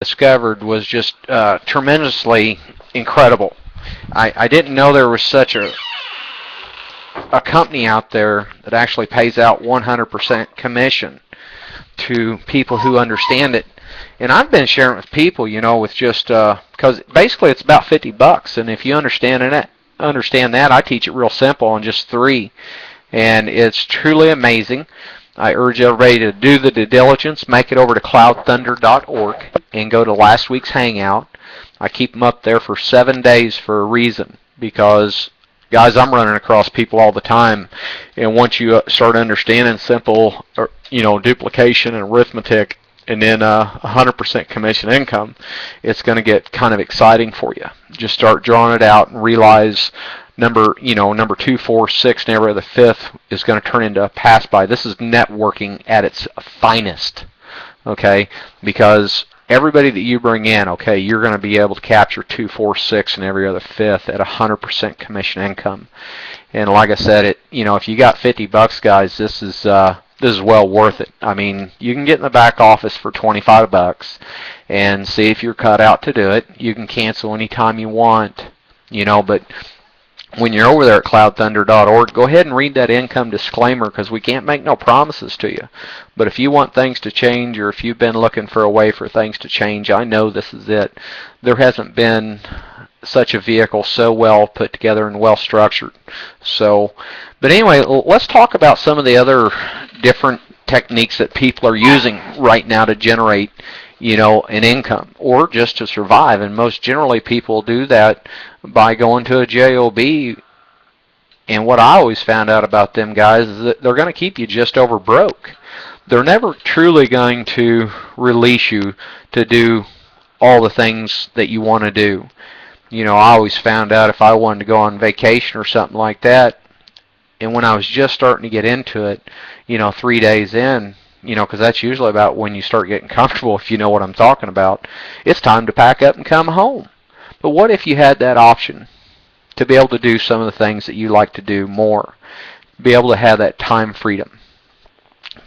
discovered was just tremendously incredible. I didn't know there was such a company out there that actually pays out 100% commission to people who understand it. And I've been sharing it with people, with just because basically it's about $50, and if you understand that, I teach it real simple on just 3, and it's truly amazing. I urge everybody to do the due diligence, make it over to cloudthunder.org, and go to last week's Hangout. I keep them up there for 7 days for a reason, because guys, I'm running across people all the time, and once you start understanding simple, duplication and arithmetic, and then 100% commission income, it's going to get kind of exciting for you. Just start drawing it out and realize number 2, 4, 6, and every other fifth is going to turn into a pass by. This is networking at its finest, okay? Because everybody that you bring in, okay, you're going to be able to capture 2, 4, 6, and every other fifth at 100% commission income. And like I said, if you got $50, guys, this is well worth it. I mean, you can get in the back office for $25 and see if you're cut out to do it. You can cancel anytime you want, but when you're over there at cloudthunder.org, go ahead and read that income disclaimer, because we can't make no promises to you. But if you want things to change, or if you've been looking for a way for things to change, I know this is it. There hasn't been such a vehicle so well put together and well structured. But anyway, let's talk about some of the other different techniques that people are using right now to generate an income, or just to survive. And most generally people do that by going to a job. And what I always found out about them guys is that they're going to keep you just over broke. They're never truly going to release you to do all the things that you want to do. I always found out if I wanted to go on vacation or something like that, and when I was just starting to get into it, 3 days in, because that's usually about when you start getting comfortable, if you know what I'm talking about, it's time to pack up and come home. But what if you had that option to be able to do some of the things that you like to do more, be able to have that time freedom?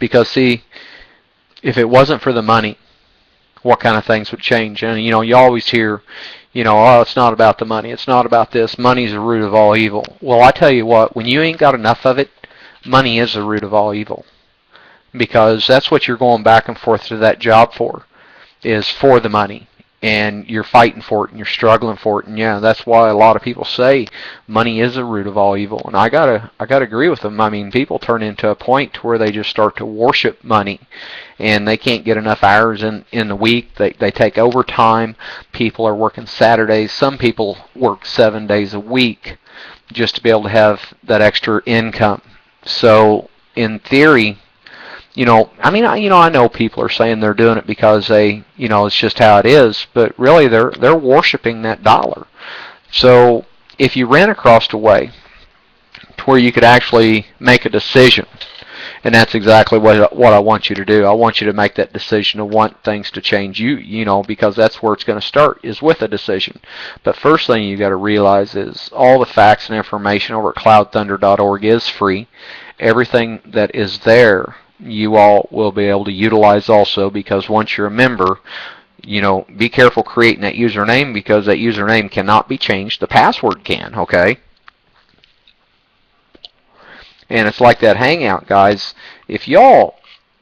Because, see, if it wasn't for the money, what kind of things would change? And, you always hear, oh, it's not about the money. It's not about this. Money's the root of all evil. Well, I tell you what, when you ain't got enough of it, money is the root of all evil. Because that's what you're going back and forth to that job for, is for the money. And you're fighting for it, and you're struggling for it. And yeah, that's why a lot of people say money is the root of all evil. And I gotta agree with them. I mean, people turn into a point where they just start to worship money, and they can't get enough hours in the week. They take overtime. People are working Saturdays. Some people work 7 days a week just to be able to have that extra income. So in theory, I know people are saying they're doing it because it's just how it is, but really they're worshiping that dollar. So if you ran across a way to where you could actually make a decision, and that's exactly what I want you to do. I want you to make that decision to want things to change, because that's where it's going to start, is with a decision. But first thing you got to realize is all the facts and information over at cloudthunder.org is free. Everything that is there, you all will be able to utilize also, because once you're a member, be careful creating that username, because that username cannot be changed. The password can, okay? And it's like that Hangout, guys. If y'all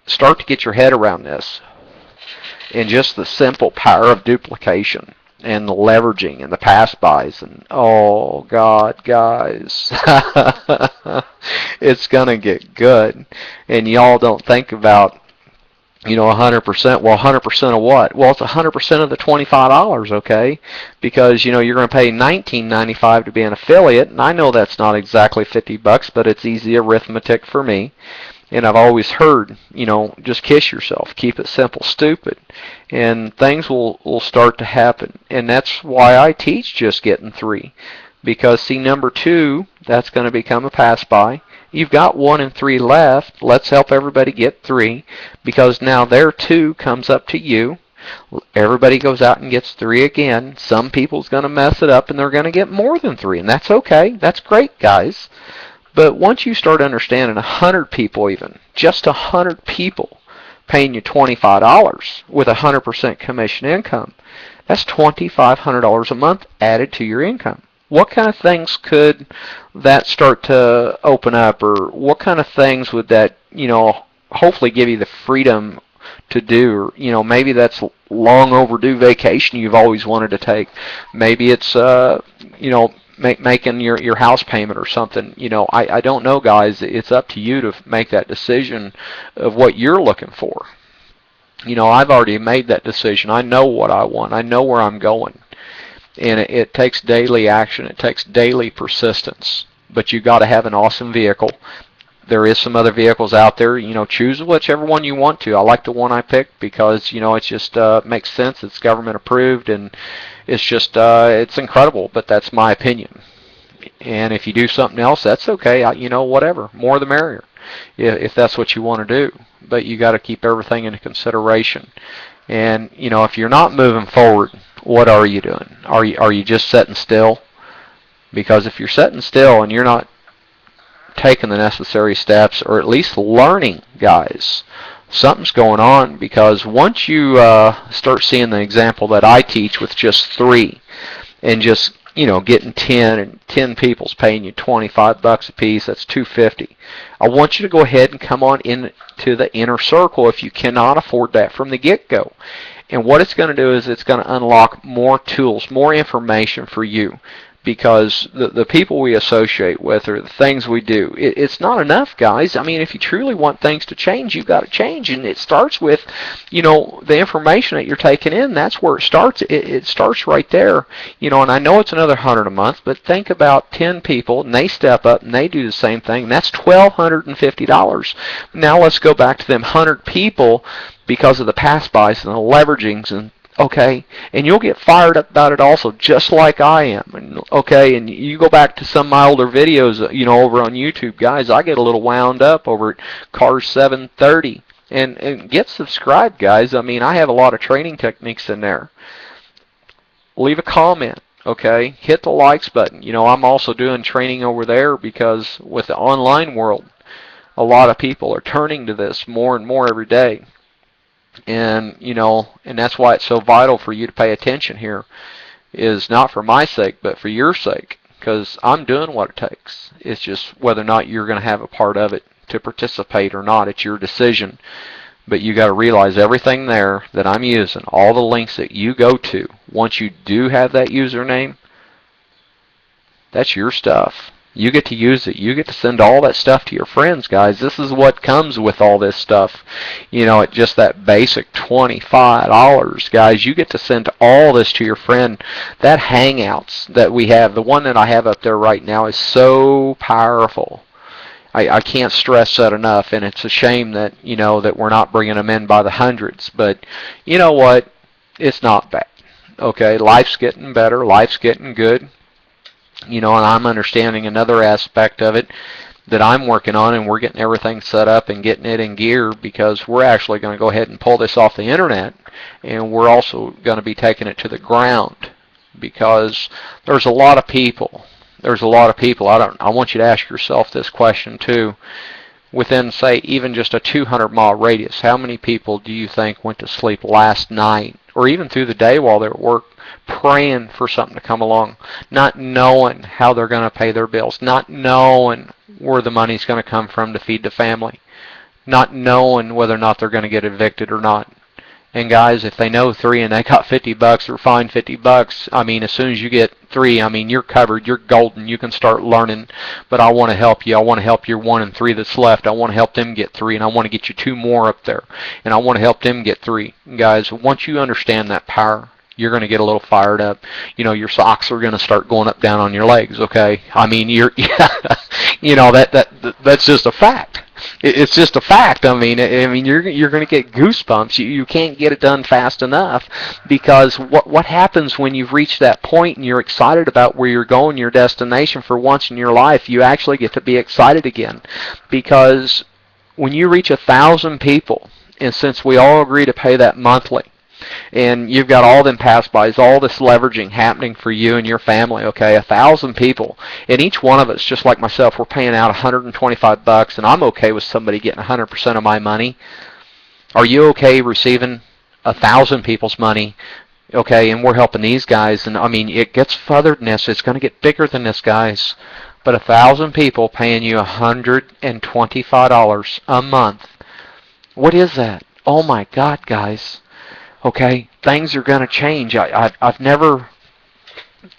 start to get your head around this, and just the simple power of duplication, and the leveraging, and the pass-bys, and oh God, guys, it's gonna get good. And y'all don't think about 100%. Well, 100% of what? Well, it's 100% of the $25, okay? Because you're going to pay $19.95 to be an affiliate, and I know that's not exactly $50, but it's easy arithmetic for me. And I've always heard, just kiss yourself, keep it simple, stupid, and things will start to happen. And that's why I teach just getting 3, because see, number 2, that's going to become a pass-by. You've got 1 and 3 left. Let's help everybody get 3, because now their 2 comes up to you. Everybody goes out and gets 3 again. Some people's going to mess it up, and they're going to get more than 3, and that's okay. That's great, guys. But once you start understanding 100 people, even just 100 people paying you $25 with 100% commission income. That's $2,500 a month added to your income. What kind of things could that start to open up, or what kind of things would that, hopefully give you the freedom to do? Or, maybe that's long overdue vacation you've always wanted to take. Maybe it's, making your house payment or something. I don't know, guys. It's up to you to make that decision of what you're looking for. I've already made that decision. I know what I want. I know where I'm going. And it takes daily action. It takes daily persistence. But you got to have an awesome vehicle. There is some other vehicles out there. Choose whichever one you want to. I like the one I picked because, it just makes sense. It's government approved, and it's just, it's incredible. But that's my opinion. And if you do something else, that's okay. Whatever. More the merrier, if that's what you want to do. But you got to keep everything into consideration. And, if you're not moving forward, what are you doing? Are you just sitting still? Because if you're sitting still and you're not taking the necessary steps, or at least learning, guys, something's going on. Because once you start seeing the example that I teach with just 3, and just getting 10, and 10 people's paying you $25 a piece, that's $250. I want you to go ahead and come on into the inner circle if you cannot afford that from the get-go. And what it's going to do is it's going to unlock more tools, more information for you. Because the people we associate with, or the things we do, it's not enough, guys. I mean, if you truly want things to change, you've got to change. And it starts with, the information that you're taking in. That's where it starts. It starts right there. And I know it's another $100 a month, but think about 10 people, and they step up, and they do the same thing, and that's $1,250. Now let's go back to them 100 people because of the pass-bys and the leveragings and okay, and you'll get fired up about it also, just like I am. And okay, and you go back to some of my older videos, over on YouTube, guys. I get a little wound up over at Cars 730, and get subscribed, guys. I mean, I have a lot of training techniques in there. Leave a comment, okay? Hit the likes button. I'm also doing training over there because with the online world, a lot of people are turning to this more and more every day. And, and that's why it's so vital for you to pay attention here, is not for my sake, but for your sake, because I'm doing what it takes. It's just whether or not you're going to have a part of it to participate or not. It's your decision. But you got to realize everything there that I'm using, all the links that you go to, once you do have that username, that's your stuff. You get to use it. You get to send all that stuff to your friends, guys. This is what comes with all this stuff. At just that basic $25, guys, you get to send all this to your friend. That Hangouts that we have, the one that I have up there right now, is so powerful. I can't stress that enough, and it's a shame that, that we're not bringing them in by the hundreds. But you know what? It's not bad. Okay, life's getting better. Life's getting good. And I'm understanding another aspect of it that I'm working on, and we're getting everything set up and getting it in gear, because we're actually going to go ahead and pull this off the internet, and we're also going to be taking it to the ground, because there's a lot of people. I want you to ask yourself this question too. Within, say, even just a 200-mile radius, how many people do you think went to sleep last night, or even through the day while they're at work, praying for something to come along, not knowing how they're going to pay their bills, not knowing where the money's going to come from to feed the family, not knowing whether or not they're going to get evicted or not? And guys, if they know 3 and they got $50, they're fined $50. I mean, as soon as you get 3, I mean, you're covered, you're golden, you can start learning. But I want to help you. I want to help your 1 and 3 that's left. I want to help them get 3, and I want to get you 2 more up there, and I want to help them get 3. And guys, once you understand that power, you're going to get a little fired up. Your socks are going to start going up down on your legs. Okay, I mean, that's just a fact. It's just a fact. I mean, you're going to get goosebumps. You can't get it done fast enough, because what happens when you've reached that point and you're excited about where you're going, your destination, for once in your life, you actually get to be excited again, because when you reach 1,000 people, and since we all agree to pay that monthly, and you've got all them pass-bys, all this leveraging happening for you and your family, okay, 1,000 people, and each one of us, just like myself, we're paying out $125, and I'm okay with somebody getting 100% of my money. Are you okay receiving 1,000 people's money? Okay, and we're helping these guys, and I mean, it gets further than this. It's going to get bigger than this, guys. But 1,000 people paying you $125 a month. What is that? Oh my God, guys. Okay, things are going to change. I've never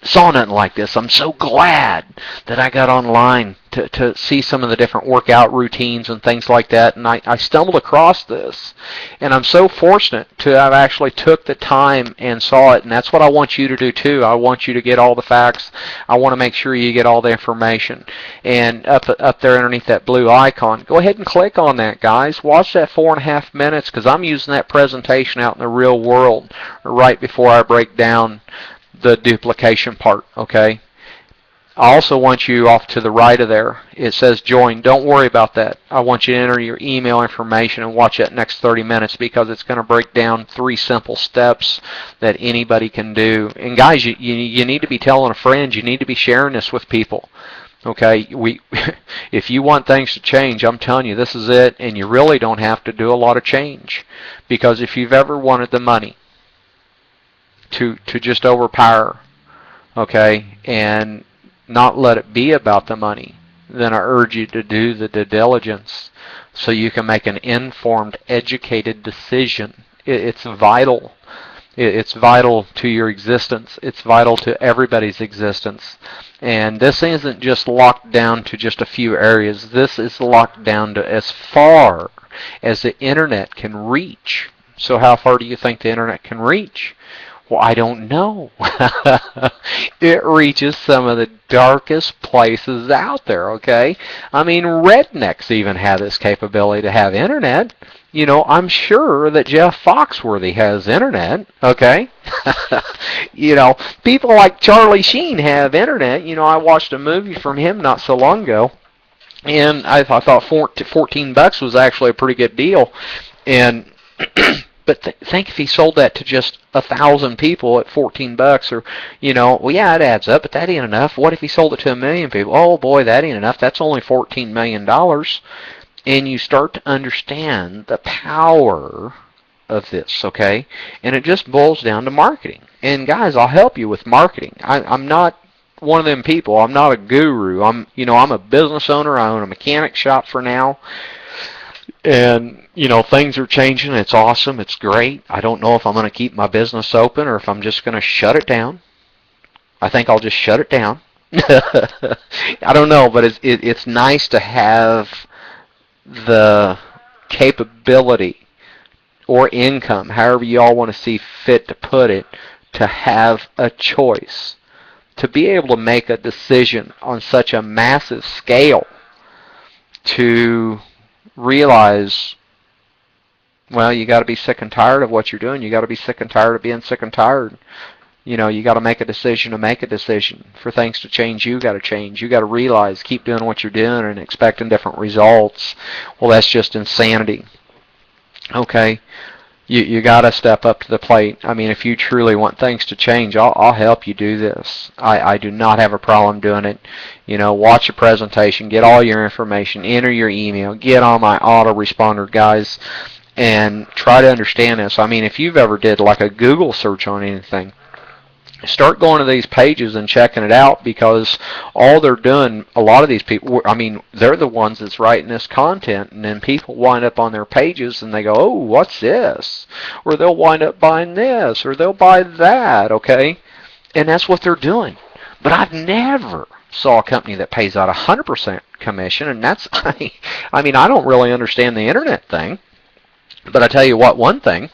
saw nothing like this. I'm so glad that I got online to see some of the different workout routines and things like that, and I stumbled across this, and I'm so fortunate to have actually took the time and saw it, and that's what I want you to do too. I want you to get all the facts. I want to make sure you get all the information, and up there underneath that blue icon, go ahead and click on that, guys. Watch that 4.5 minutes, because I'm using that presentation out in the real world right before I break down the duplication part, okay? I also want you off to the right of there. It says join. Don't worry about that. I want you to enter your email information and watch that next 30 minutes, because it's going to break down 3 simple steps that anybody can do. And guys, you need to be telling a friend. You need to be sharing this with people. Okay, if you want things to change, I'm telling you, this is it, and you really don't have to do a lot of change, because if you've ever wanted the money to just overpower, okay, and not let it be about the money, then I urge you to do the due diligence so you can make an informed, educated decision. It's vital. It's vital to your existence. It's vital to everybody's existence. And this isn't just locked down to just a few areas. This is locked down to as far as the internet can reach. So how far do you think the internet can reach? Well, I don't know. It reaches some of the darkest places out there, okay? I mean, rednecks even have this capability to have internet. You know, I'm sure that Jeff Foxworthy has internet, okay? You know, people like Charlie Sheen have internet. You know, I watched a movie from him not so long ago, and I thought $14 was actually a pretty good deal. And but think if he sold that to just 1,000 people at $14, or, you know, well, yeah, it adds up, but that ain't enough. What if he sold it to 1 million people? Oh boy, that ain't enough. That's only $14 million. And you start to understand the power of this, okay? And it just boils down to marketing. And guys, I'll help you with marketing. I'm not one of them people. I'm not a guru. I'm a business owner. I own a mechanic shop for now. And, you know, things are changing. It's awesome. It's great. I don't know if I'm going to keep my business open or if I'm just going to shut it down. I think I'll just shut it down. I don't know, but it's nice to have the capability or income, however you all want to see fit to put it, to have a choice, to be able to make a decision on such a massive scale, to realize, well, you got to be sick and tired of what you're doing. You got to be sick and tired of being sick and tired. You know, you got to make a decision to make a decision. For things to change, you got to change. You got to realize, keep doing what you're doing and expecting different results. Well, that's just insanity. Okay, you got to step up to the plate. I mean, if you truly want things to change, I'll help you do this. I do not have a problem doing it. You know, watch the presentation, get all your information, enter your email, get on my autoresponder, guys, and try to understand this. I mean, if you've ever did like a Google search on anything, start going to these pages and checking it out, because all they're doing, a lot of these people, I mean, they're the ones that's writing this content, and then people wind up on their pages and they go, oh, what's this? Or they'll wind up buying this, or they'll buy that, okay? And that's what they're doing. But I've never saw a company that pays out 100% commission, and that's, I mean, I don't really understand the internet thing, but I tell you what, one thing,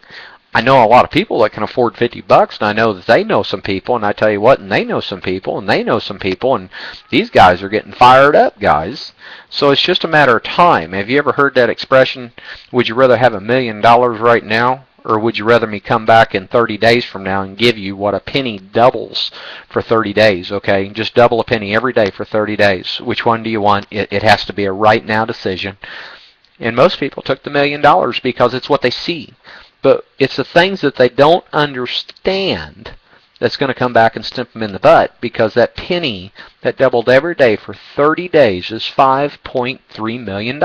I know a lot of people that can afford $50, and I know that they know some people, and I tell you what, and they know some people, and they know some people, and these guys are getting fired up, guys. So it's just a matter of time. Have you ever heard that expression, would you rather have $1 million right now, or would you rather me come back in 30 days from now and give you what a penny doubles for 30 days, okay? Just double a penny every day for 30 days. Which one do you want? It has to be a right now decision. And most people took the $1 million because it's what they see. But it's the things that they don't understand that's going to come back and stamp them in the butt, because that penny that doubled every day for 30 days is $5.3 million.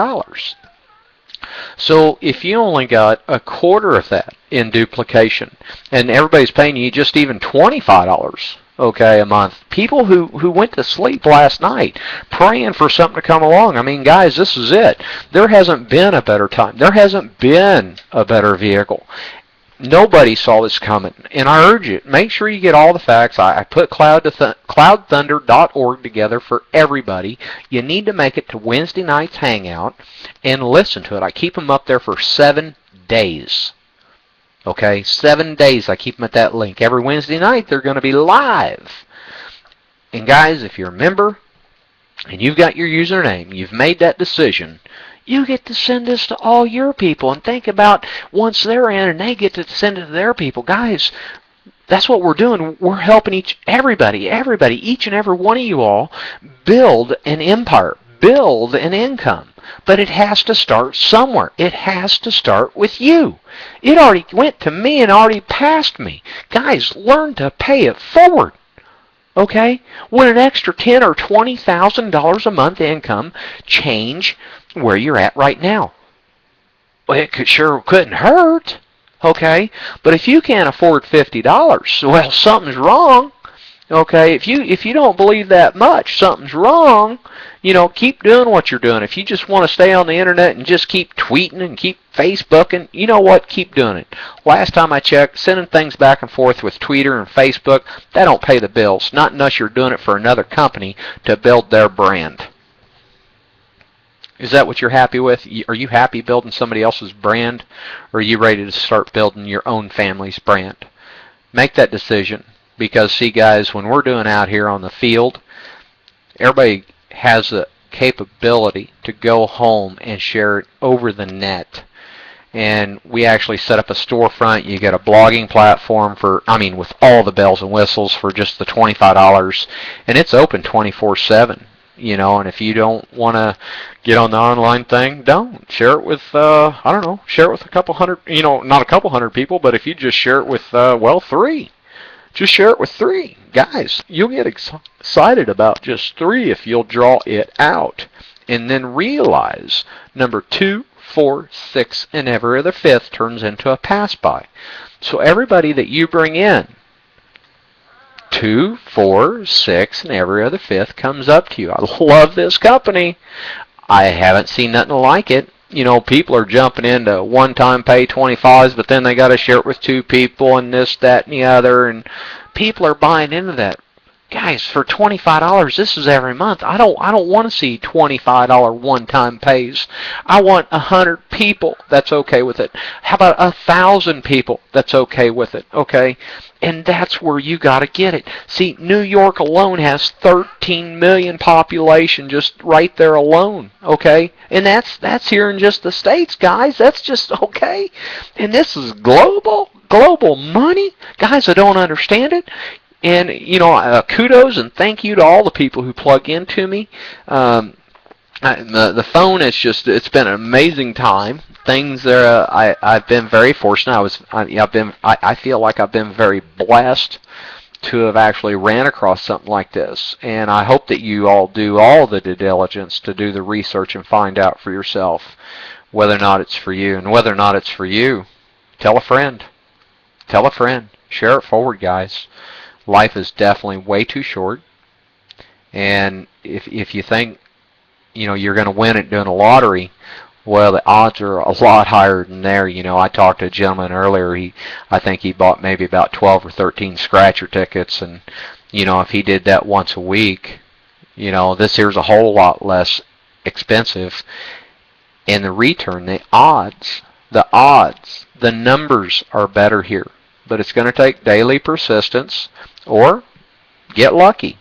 So if you only got a quarter of that in duplication, and everybody's paying you just even $25, okay, a month, people who went to sleep last night praying for something to come along. I mean, guys, this is it. There hasn't been a better time. There hasn't been a better vehicle. Nobody saw this coming, and I urge you, make sure you get all the facts. I put cloudthunder.org together for everybody. You need to make it to Wednesday night's hangout and listen to it. I keep them up there for 7 days. Okay, 7 days I keep them at that link. Every Wednesday night they're going to be live. And guys, if you're a member and you've got your username, you've made that decision, you get to send this to all your people, and think about once they're in and they get to send it to their people. Guys, that's what we're doing. We're helping everybody, each and every one of you all build an empire, build an income. But it has to start somewhere. It has to start with you. It already went to me and already passed me. Guys, learn to pay it forward. Okay? Would an extra $10,000 or $20,000 a month income change where you're at right now? Well, it sure couldn't hurt. Okay? But if you can't afford $50, well, something's wrong. Okay? If you don't believe that much, something's wrong. You know, keep doing what you're doing. If you just want to stay on the internet and just keep tweeting and keep Facebooking, you know what? Keep doing it. Last time I checked, sending things back and forth with Twitter and Facebook, that don't pay the bills. Not unless you're doing it for another company to build their brand. Is that what you're happy with? Are you happy building somebody else's brand? Or are you ready to start building your own family's brand? Make that decision. Because, see, guys, when we're doing out here on the field, everybody has the capability to go home and share it over the net. And we actually set up a storefront. You get a blogging platform for, with all the bells and whistles for just the $25. And it's open 24/7. You know, and if you don't want to get on the online thing, don't. Share it with, share it with a couple hundred, not a couple hundred people, but if you just share it with, 3. Just share it with 3. Guys, you'll get excited about just 3 if you'll draw it out. And then realize number 2, 4, 6, and every other 5th turns into a pass-by. So everybody that you bring in, 2, 4, 6, and every other 5th comes up to you. I love this company. I haven't seen nothing like it. You know, people are jumping into one-time pay 25s, but then they got to share it with 2 people and this, that, and the other, and people are buying into that. Guys, for $25, this is every month. I don't want to see $25 one-time pays. I want 100 people that's okay with it. How about 1,000 people that's okay with it? Okay, and that's where you got to get it. See, New York alone has 13 million population just right there alone. Okay, and that's here in just the States, guys. That's just okay, and this is global money, guys. I don't understand it. And, kudos and thank you to all the people who plug into me. The phone is it's been an amazing time. I've been very fortunate. I feel like I've been very blessed to have actually ran across something like this. And I hope that you all do all the due diligence to do the research and find out for yourself whether or not it's for you. And whether or not it's for you, tell a friend. Tell a friend. Share it forward, guys. Life is definitely way too short, and if you think you're going to win it doing a lottery, well, the odds are a lot higher than there. I talked to a gentleman earlier. I think he bought maybe about 12 or 13 scratcher tickets, and if he did that once a week, this here's a whole lot less expensive. And the return, the odds, the numbers are better here. But it's going to take daily persistence or get lucky.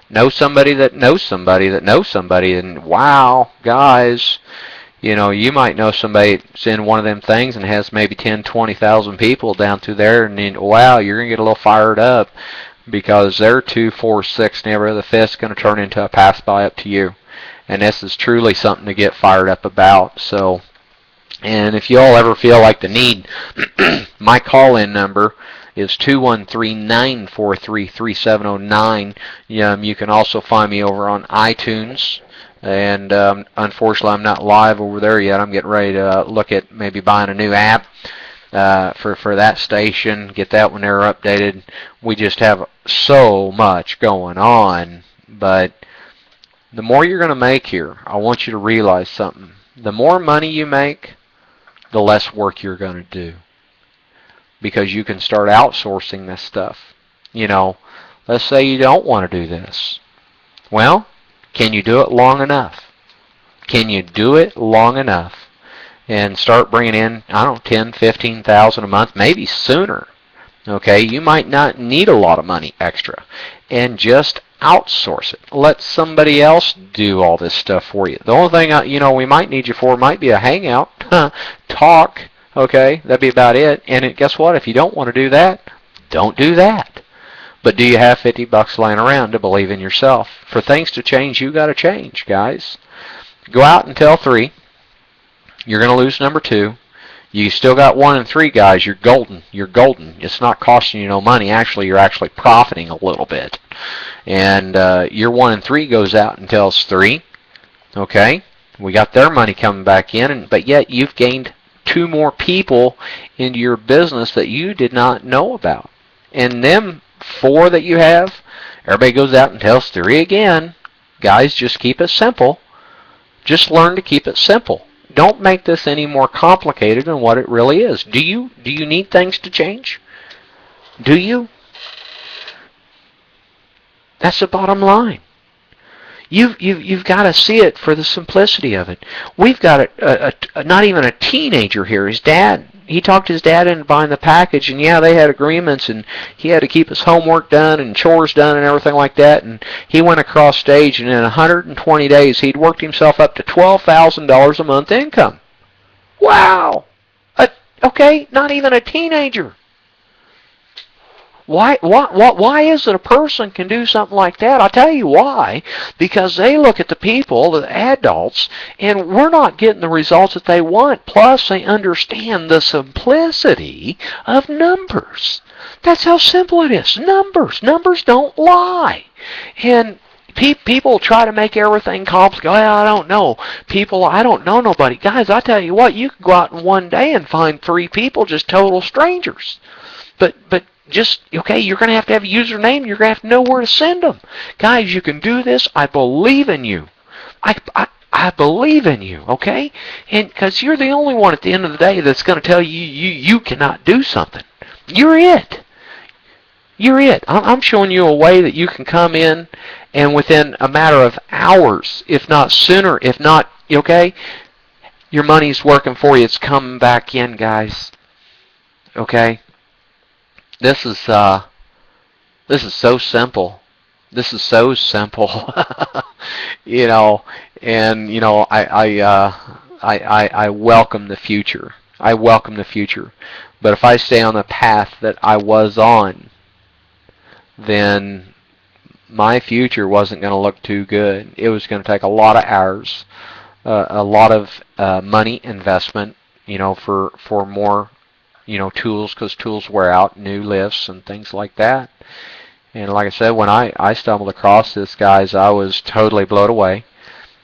Know somebody that knows somebody that knows somebody, and wow, guys, you might know somebody that's in one of them things and has maybe 10, 20,000 people down through there, and then, wow, you're going to get a little fired up because their 2, 4, 6, and every other 5th is going to turn into a pass-by up to you. And this is truly something to get fired up about. So, and if you all ever feel like the need, my call-in number is 213-943-3709. You can also find me over on iTunes, And unfortunately, I'm not live over there yet. I'm getting ready to look at maybe buying a new app for that station, get that one there updated. We just have so much going on. But the more you're going to make here, I want you to realize something. The more money you make, the less work you're going to do, because you can start outsourcing this stuff. You know, let's say you don't want to do this. Well, can you do it long enough? Can you do it long enough and start bringing in, I don't know, 10, 15,000 a month, maybe sooner? Okay, you might not need a lot of money extra, and just outsource it. Let somebody else do all this stuff for you. The only thing we might need you for might be a hangout, talk. Okay, that'd be about it. And guess what? If you don't want to do that, don't do that. But do you have 50 bucks laying around to believe in yourself? For things to change, you got to change, guys. Go out and tell 3. You're going to lose number 2. You still got 1 and 3, guys. You're golden. You're golden. It's not costing you no money. Actually, you're actually profiting a little bit. And your 1 and 3 goes out and tells 3. Okay, we got their money coming back in, but yet you've gained 2 more people into your business that you did not know about. And them 4 that you have, everybody goes out and tells 3 again. Guys, just keep it simple. Just learn to keep it simple. Don't make this any more complicated than what it really is. Do you need things to change? Do you? That's the bottom line. You've got to see it for the simplicity of it. We've got not even a teenager here. His dad, he talked his dad into buying the package, and yeah, they had agreements, and he had to keep his homework done and chores done and everything like that, and he went across stage, and in 120 days, he'd worked himself up to $12,000 a month income. Wow! Okay, not even a teenager. Why is it a person can do something like that? I'll tell you why. Because they look at the people, the adults, and we're not getting the results that they want. Plus, they understand the simplicity of numbers. That's how simple it is. Numbers. Numbers don't lie. And people try to make everything complicated. Well, I don't know. I don't know nobody. Guys, I tell you what, you can go out in one day and find 3 people, just total strangers. But just, okay, you're going to have a username. You're going to have to know where to send them. Guys, you can do this. I believe in you. I believe in you, okay? And because you're the only one at the end of the day that's going to tell you cannot do something. You're it. You're it. I'm showing you a way that you can come in and within a matter of hours, if not sooner, if not, okay, your money's working for you. It's coming back in, guys. Okay? This is so simple. This is so simple. I welcome the future. I welcome the future. But if I stay on the path that I was on, then my future wasn't going to look too good. It was going to take a lot of hours, a lot of money investment, for more tools, because tools wear out, new lifts and things like that. And like I said, when I stumbled across this, guys, I was totally blown away.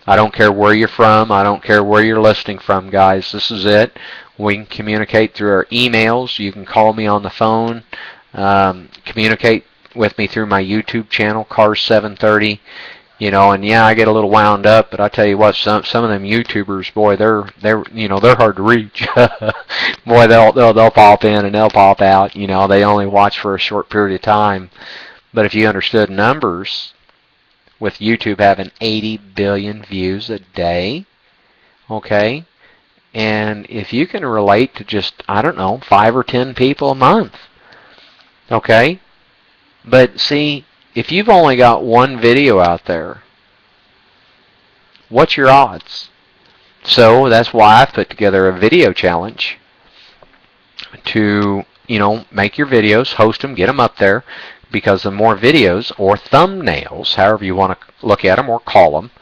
I don't care where you're from. I don't care where you're listening from, guys. This is it. We can communicate through our emails. You can call me on the phone. Communicate with me through my YouTube channel, Cars 730. And yeah, I get a little wound up, but I tell you what, some of them YouTubers, boy, they're hard to reach. Boy, they'll pop in and they'll pop out. They only watch for a short period of time. But if you understood numbers, with YouTube having 80 billion views a day, okay, and if you can relate to just, I don't know, 5 or 10 people a month, okay, but see, if you've only got one video out there, what's your odds? So that's why I've put together a video challenge to, make your videos, host them, get them up there, because the more videos or thumbnails, however you want to look at them or call them,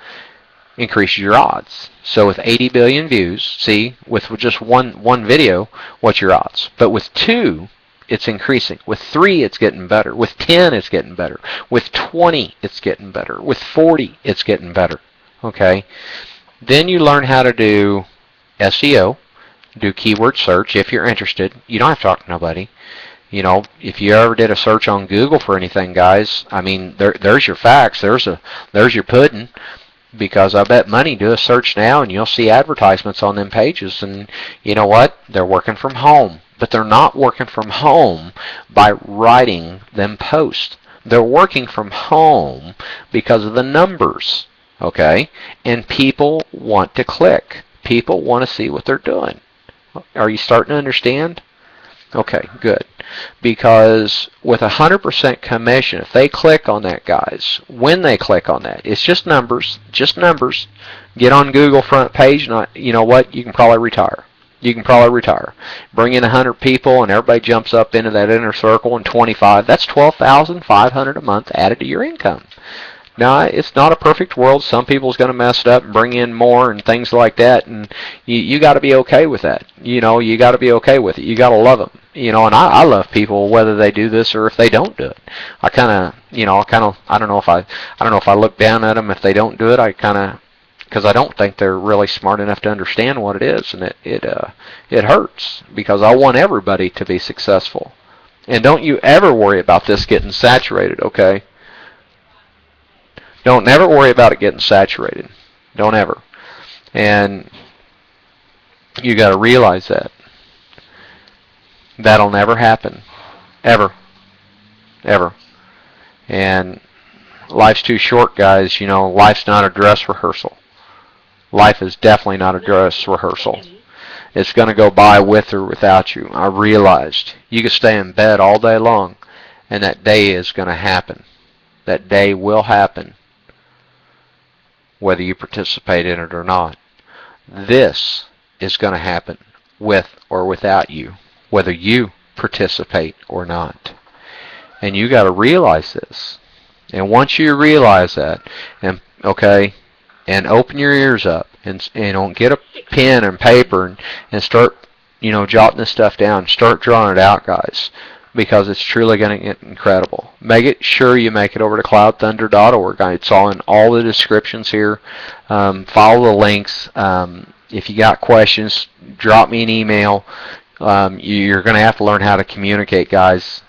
increases your odds. So with 80 billion views, see, with just one video, what's your odds? But with 2, it's increasing. With 3, it's getting better. With 10, it's getting better. With 20, it's getting better. With 40, it's getting better. Okay. Then you learn how to do SEO, do keyword search if you're interested. You don't have to talk to nobody. You know, if you ever did a search on Google for anything, guys, I mean, there's your facts. There's your pudding. Because I bet money, do a search now and you'll see advertisements on them pages. And you know what? They're working from home. But they're not working from home by writing them posts. They're working from home because of the numbers. Okay? And people want to click. People want to see what they're doing. Are you starting to understand? Okay, good. Because with 100% commission, if they click on that, guys, when they click on that, it's just numbers, just numbers. Get on Google front page, and you know what? You can probably retire. You can probably retire. Bring in 100 people, and everybody jumps up into that inner circle, and 25. That's $12,500 a month added to your income. Now, it's not a perfect world. Some people's going to mess it up and bring in more and things like that, and you got to be okay with that. You know, you got to be okay with it. You got to love them. You know, and I love people whether they do this or if they don't do it. I kind of, you know, I don't know if I look down at them if they don't do it. I kind of, because I don't think they're really smart enough to understand what it is, and it hurts because I want everybody to be successful. And don't you ever worry about this getting saturated, okay? Don't never worry about it getting saturated. Don't ever. And you got to realize that. That'll never happen. Ever. Ever. And life's too short, guys. You know, life's not a dress rehearsal. Life is definitely not a dress rehearsal. It's going to go by with or without you. I realized you can stay in bed all day long, and that day is going to happen. That day will happen, whether you participate in it or not. This is going to happen with or without you, whether you participate or not. And you got to realize this. And once you realize that, and okay, and open your ears up, and get a pen and paper and start, you know, jotting this stuff down. Start drawing it out, guys, because it's truly going to get incredible. Make sure you make it over to cloudthunder.org. It's all in all the descriptions here. Follow the links. If you got questions, drop me an email. You're going to have to learn how to communicate, guys.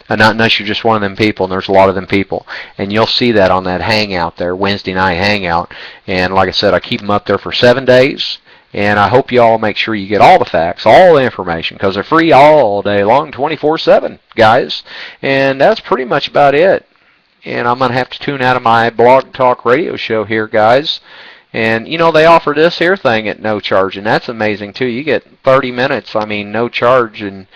Not unless you're just one of them people, and there's a lot of them people. And you'll see that on that hangout there, Wednesday night hangout. And like I said, I keep them up there for 7 days. And I hope you all make sure you get all the facts, all the information, because they're free all day long, 24/7, guys. And that's pretty much about it. And I'm going to have to tune out of my blog talk radio show here, guys. And, you know, they offer this here thing at no charge, and that's amazing, too. You get 30 minutes, I mean, no charge, and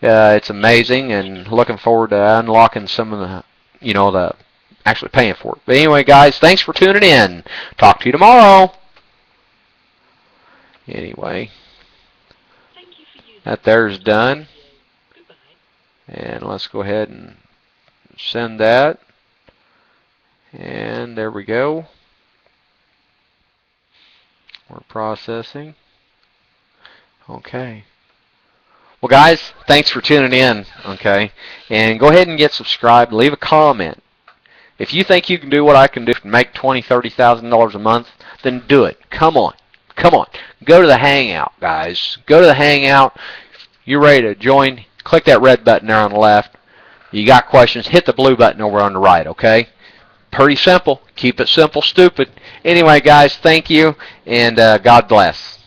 it's amazing, and looking forward to unlocking some of the, you know, the actually paying for it. But anyway, guys, thanks for tuning in. Talk to you tomorrow. Anyway, that there's done. And let's go ahead and send that. And there we go. We're processing. Okay. Well, guys, thanks for tuning in. Okay. And go ahead and get subscribed. Leave a comment. If you think you can do what I can do to make $20,000, $30,000 a month, then do it. Come on. Come on. Go to the Hangout, guys. Go to the Hangout. You're ready to join. Click that red button there on the left. You got questions, hit the blue button over on the right, okay? Pretty simple. Keep it simple, stupid. Anyway, guys, thank you, and God bless.